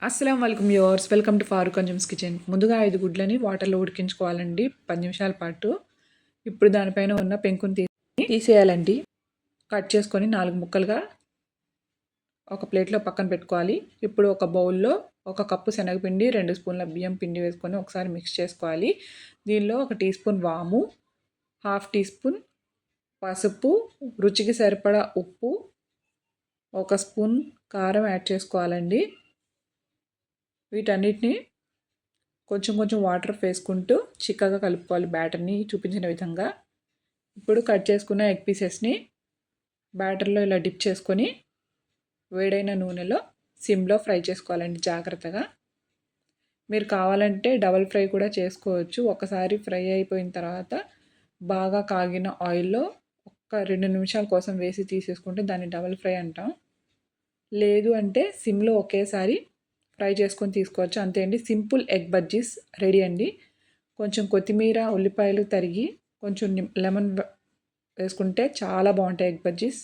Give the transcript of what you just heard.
అస్సలం welcome yours welcome to Farooq Anjum's kitchen. ముందుగా 5 గుడ్లని వాటర్లో ఉడికించుకోవాలండి 10 నిమిషాల పాటు. ఇప్పుడు దానిపైన ఉన్న పెంకుని తీసేయాలండి. కట్ చేసుకొని 4 ముక్కలుగా ఒక ప్లేట్లో పక్కన పెట్టుకోవాలి. ఇప్పుడు ఒక బౌల్లో 1 కప్పు శనగపిండి, 2 స్పూన్ల బియ్యం పిండి వేసుకొని ఒకసారి మిక్స్ చేసుకోవాలి. దీనిలో 1 టీ స్పూన్ వాము, హాఫ్ టీ స్పూన్ పసుపు, రుచికి సరిపడా ఉప్పు, 1 స్పూన్ కారం యాడ్ చేసుకోవాలండి. వీటన్నిటిని కొంచెం వాటర్ వేసుకుంటూ చిక్కగా కలుపుకోవాలి బ్యాటర్ని చూపించిన విధంగా. ఇప్పుడు కట్ చేసుకున్న ఎగ్ పీసెస్ని బ్యాటర్లో ఇలా డిప్ చేసుకొని వేడైన నూనెలో సిమ్లో ఫ్రై చేసుకోవాలండి జాగ్రత్తగా. మీరు కావాలంటే డబల్ ఫ్రై కూడా చేసుకోవచ్చు. ఒకసారి ఫ్రై అయిపోయిన తర్వాత బాగా కాగిన ఆయిల్లో 2 నిమిషాల కోసం వేసి తీసేసుకుంటే దాన్ని డబల్ ఫ్రై అంటాం. లేదు అంటే సిమ్లో ఒకేసారి ఫ్రై చేసుకొని తీసుకోవచ్చు. అంతే అండి, సింపుల్ ఎగ్ బజ్జీస్ రెడీ అండి. కొంచెం కొత్తిమీర, ఉల్లిపాయలు తరిగి కొంచెం లెమన్ వేసుకుంటే చాలా బాగుంటాయి ఎగ్ బజ్జీస్.